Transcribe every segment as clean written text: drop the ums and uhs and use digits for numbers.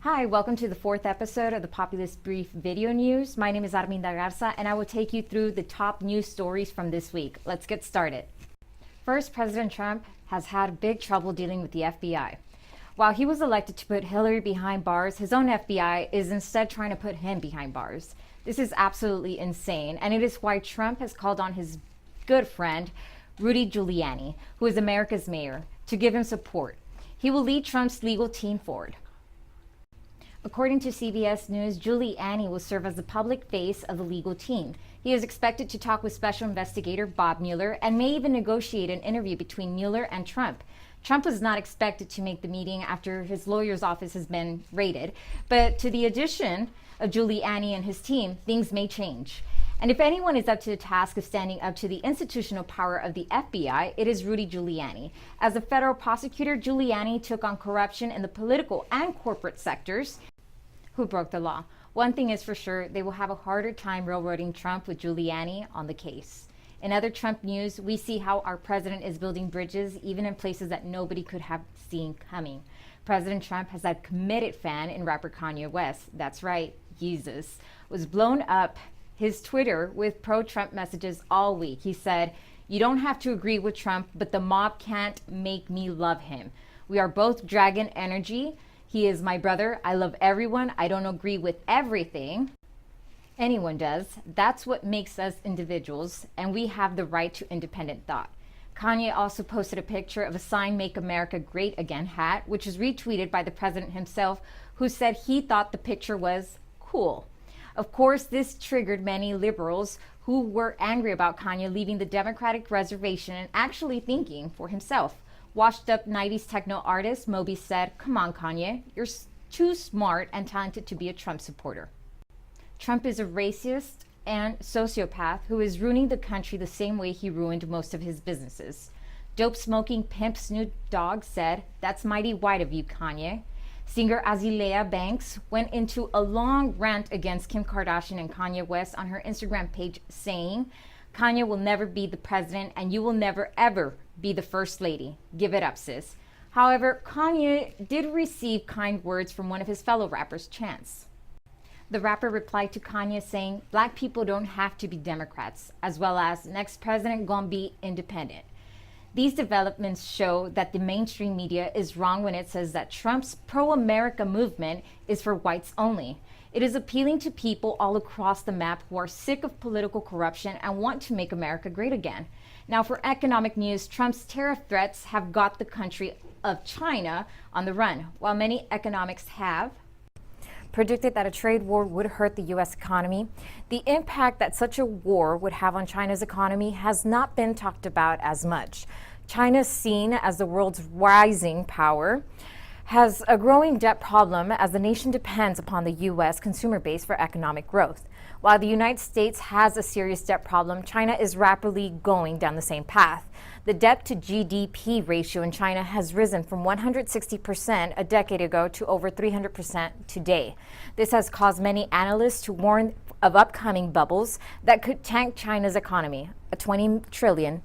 Hi, welcome to the fourth episode of the Populist Brief video news. My name is Arminda Garza, and I will take you through the top news stories from this week. Let's get started. First, President Trump has had big trouble dealing with the FBI. While he was elected to put Hillary behind bars, his own FBI is instead trying to put him behind bars. This is absolutely insane, and it is why Trump has called on his good friend, Rudy Giuliani, who is America's mayor, to give him support. He will lead Trump's legal team forward. According to CBS News, Giuliani will serve as the public face of the legal team. He is expected to talk with Special Investigator Bob Mueller and may even negotiate an interview between Mueller and Trump. Trump was not expected to make the meeting after his lawyer's office has been raided, but to the addition of Giuliani and his team, things may change. And if anyone is up to the task of standing up to the institutional power of the FBI, it is Rudy Giuliani. As a federal prosecutor, Giuliani took on corruption in the political and corporate sectors who broke the law. One thing is for sure, they will have a harder time railroading Trump with Giuliani on the case. In other Trump news, we see how our president is building bridges even in places that nobody could have seen coming. President Trump has a committed fan in rapper Kanye West. That's right, Jesus was blown up his Twitter with pro-Trump messages all week. He said, "You don't have to agree with Trump, but the mob can't make me love him. We are both dragon energy. He is my brother. I love everyone. I don't agree with everything anyone does. That's what makes us individuals, and we have the right to independent thought." Kanye also posted a picture of a sign, "Make America Great Again" hat, which was retweeted by the president himself, who said he thought the picture was cool. Of course, this triggered many liberals who were angry about Kanye leaving the Democratic reservation and actually thinking for himself. Washed up 90s techno artist Moby said, "Come on, Kanye, you're too smart and talented to be a Trump supporter." Trump is a racist and sociopath who is ruining the country the same way he ruined most of his businesses. Dope-smoking pimp Snoop Dogg said, "That's mighty white of you, Kanye." Singer Azalea Banks went into a long rant against Kim Kardashian and Kanye West on her Instagram page, saying, "Kanye will never be the president and you will never ever be the first lady. Give it up, sis." However, Kanye did receive kind words from one of his fellow rappers, Chance. The rapper replied to Kanye saying, "Black people don't have to be Democrats," as well as "Next president gonna be independent." These developments show that the mainstream media is wrong when it says that Trump's pro-America movement is for whites only. It is appealing to people all across the map who are sick of political corruption and want to make America great again. Now, for economic news, Trump's tariff threats have got the country of China on the run. While many economics have predicted that a trade war would hurt the U.S. economy, the impact that such a war would have on China's economy has not been talked about as much. China, seen as the world's rising power, has a growing debt problem as the nation depends upon the U.S. consumer base for economic growth. While the United States has a serious debt problem, China is rapidly going down the same path. The debt to GDP ratio in China has risen from 160% a decade ago to over 300% today. This has caused many analysts to warn of upcoming bubbles that could tank China's economy, a $20 trillion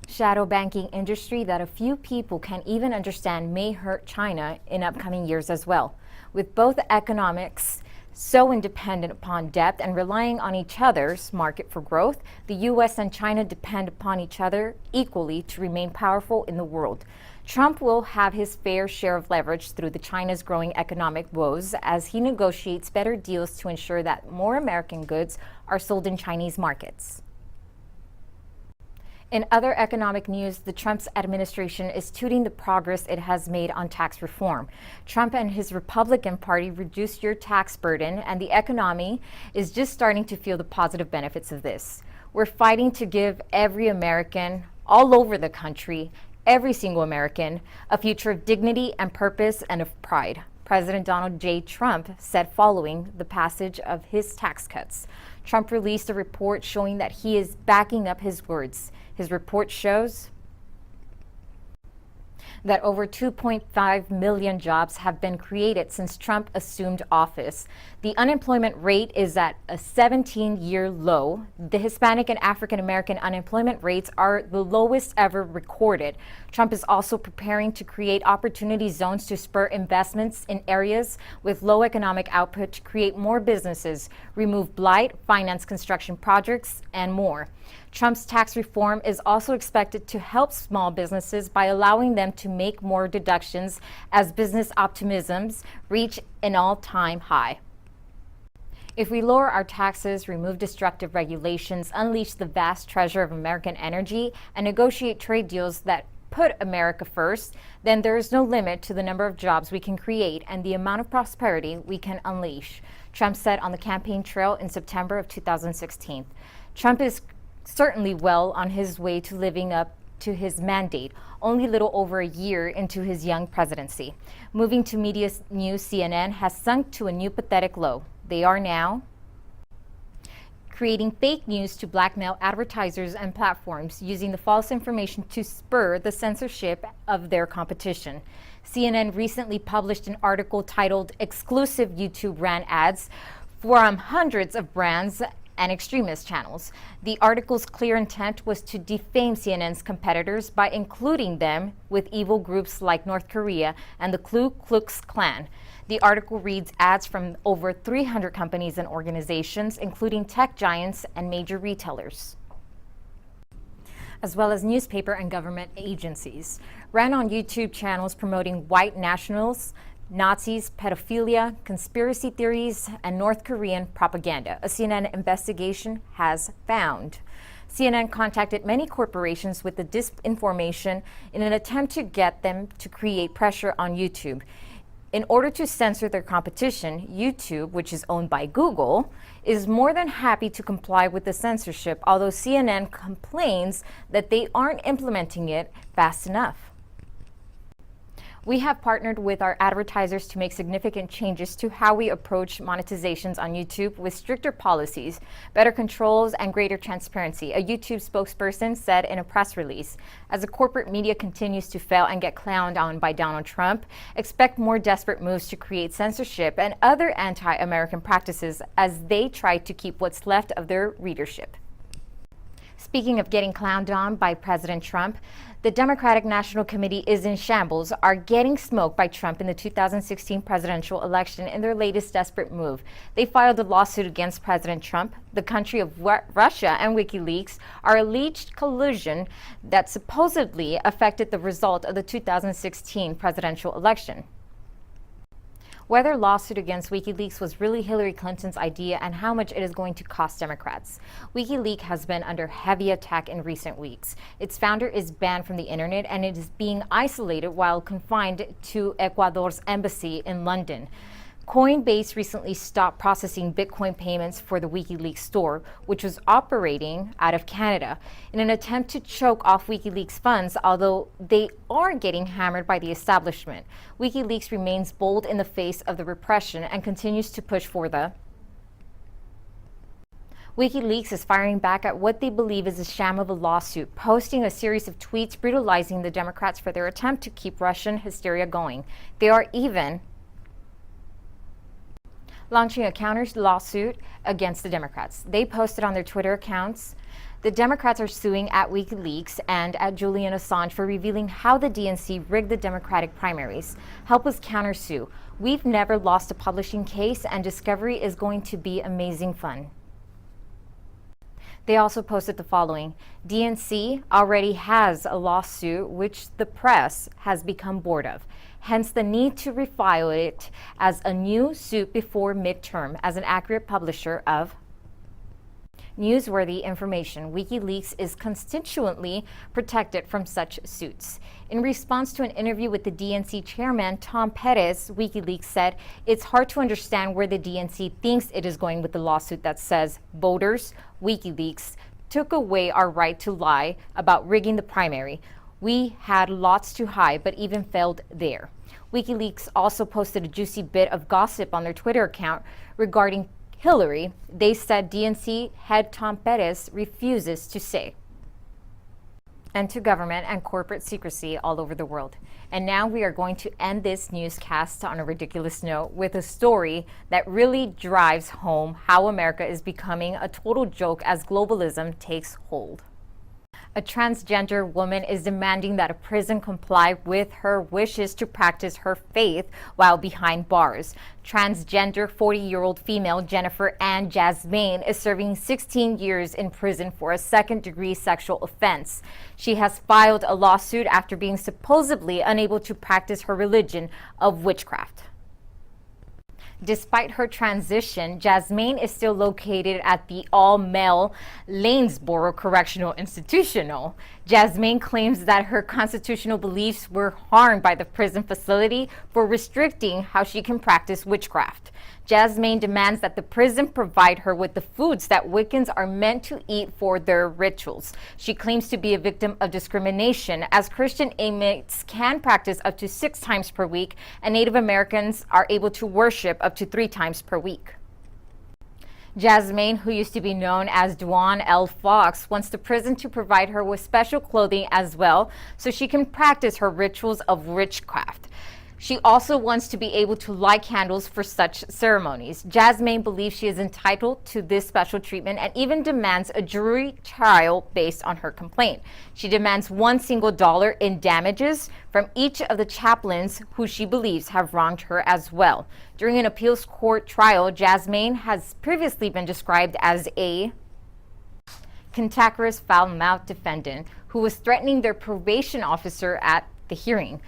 shadow banking industry that a few people can even understand may hurt China in upcoming years as well. With both economics so independent upon debt and relying on each other's market for growth, the U.S. and China depend upon each other equally to remain powerful in the world. Trump will have his fair share of leverage through the China's growing economic woes as he negotiates better deals to ensure that more American goods are sold in Chinese markets. In other economic news, the Trump administration is touting the progress it has made on tax reform. Trump and his Republican Party reduced your tax burden, and the economy is just starting to feel the positive benefits of this. We're fighting to give every American all over the country, every single American, a future of dignity and purpose and of pride, President Donald J. Trump said following the passage of his tax cuts. Trump released a report showing that he is backing up his words. His report shows that over 2.5 million jobs have been created since Trump assumed office. The unemployment rate is at a 17-year low. The Hispanic and African American unemployment rates are the lowest ever recorded. Trump is also preparing to create opportunity zones to spur investments in areas with low economic output to create more businesses, remove blight, finance construction projects, and more. Trump's tax reform is also expected to help small businesses by allowing them to make more deductions as business optimisms reach an all-time high. If we lower our taxes, remove destructive regulations, unleash the vast treasure of American energy, and negotiate trade deals that put America first, then there is no limit to the number of jobs we can create and the amount of prosperity we can unleash, Trump said on the campaign trail in September of 2016. Trump is certainly well on his way to living up to his mandate, only a little over a year into his young presidency. Moving to media news, CNN has sunk to a new pathetic low. They are now creating fake news to blackmail advertisers and platforms, using the false information to spur the censorship of their competition. CNN recently published an article titled "Exclusive YouTube Ran Ads" from hundreds of brands and extremist channels. The article's clear intent was to defame CNN's competitors by including them with evil groups like North Korea and the Ku Klux Klan. The article reads ads from over 300 companies and organizations, including tech giants and major retailers, as well as newspaper and government agencies, ran on YouTube channels promoting white nationals, Nazis, pedophilia, conspiracy theories, and North Korean propaganda, a CNN investigation has found. CNN contacted many corporations with the disinformation in an attempt to get them to create pressure on YouTube. In order to censor their competition, YouTube, which is owned by Google, is more than happy to comply with the censorship, although CNN complains that they aren't implementing it fast enough. We have partnered with our advertisers to make significant changes to how we approach monetizations on YouTube with stricter policies, better controls, and greater transparency, a YouTube spokesperson said in a press release. As the corporate media continues to fail and get clowned on by Donald Trump, expect more desperate moves to create censorship and other anti-American practices as they try to keep what's left of their readership. Speaking of getting clowned on by President Trump, the Democratic National Committee is in shambles, are getting smoked by Trump in the 2016 presidential election in their latest desperate move. They filed a lawsuit against President Trump, the country of Russia, and WikiLeaks are alleged collusion that supposedly affected the result of the 2016 presidential election. Whether lawsuit against WikiLeaks was really Hillary Clinton's idea and how much it is going to cost Democrats. WikiLeaks has been under heavy attack in recent weeks. Its founder is banned from the internet and it is being isolated while confined to Ecuador's embassy in London. Coinbase recently stopped processing Bitcoin payments for the WikiLeaks store, which was operating out of Canada, in an attempt to choke off WikiLeaks funds, although they are getting hammered by the establishment. WikiLeaks remains bold in the face of the repression and continues to push for the WikiLeaks is firing back at what they believe is a sham of a lawsuit, posting a series of tweets brutalizing the Democrats for their attempt to keep Russian hysteria going. They are even launching a counter lawsuit against the Democrats. They posted on their Twitter accounts, "The Democrats are suing at WikiLeaks and at Julian Assange for revealing how the DNC rigged the Democratic primaries. Help us countersue. We've never lost a publishing case and discovery is going to be amazing fun." They also posted the following: DNC already has a lawsuit which the press has become bored of. Hence the need to refile it as a new suit before midterm. As an accurate publisher of newsworthy information, WikiLeaks is constitutionally protected from such suits. In response to an interview with the DNC chairman, Tom Perez, WikiLeaks said, "It's hard to understand where the DNC thinks it is going with the lawsuit that says voters, WikiLeaks, took away our right to lie about rigging the primary. We had lots to hide, but even failed there." WikiLeaks also posted a juicy bit of gossip on their Twitter account regarding Hillary. They said DNC head Tom Perez refuses to say. and to government and corporate secrecy all over the world. And now we are going to end this newscast on a ridiculous note with a story that really drives home how America is becoming a total joke as globalism takes hold. A transgender woman is demanding that a prison comply with her wishes to practice her faith while behind bars. Transgender 40-year-old female Jennifer Ann Jasmine is serving 16 years in prison for a second-degree sexual offense. She has filed a lawsuit after being supposedly unable to practice her religion of witchcraft. Despite her transition, Jasmine is still located at the all-male Lanesboro Correctional Institution. Jasmine claims that her constitutional beliefs were harmed by the prison facility for restricting how she can practice witchcraft. Jasmine demands that the prison provide her with the foods that Wiccans are meant to eat for their rituals. She claims to be a victim of discrimination, as Christian inmates can practice up to 6 times per week, and Native Americans are able to worship up to 3 times per week. Jasmine, who used to be known as Duane L. Fox, wants the prison to provide her with special clothing as well so she can practice her rituals of witchcraft. She also wants to be able to light candles for such ceremonies. Jasmine believes she is entitled to this special treatment and even demands a jury trial based on her complaint. She demands $1 single in damages from each of the chaplains who she believes have wronged her as well. During an appeals court trial, Jasmine has previously been described as a cantankerous, foul-mouthed defendant who was threatening their probation officer at the hearing.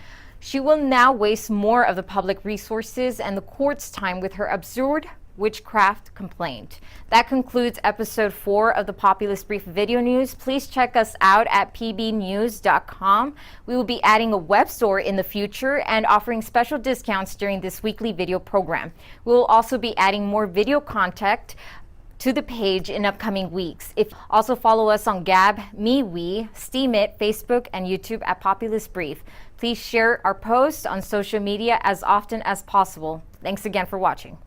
She will now waste more of the public resources and the court's time with her absurd witchcraft complaint. That concludes episode 4 of the Populist Brief video news. Please check us out at pbnews.com. We will be adding a web store in the future and offering special discounts during this weekly video program. We will also be adding more video content to the page in upcoming weeks. Also follow us on Gab, MeWe, Steemit, Facebook, and YouTube at Populist Brief. Please share our posts on social media as often as possible. Thanks again for watching.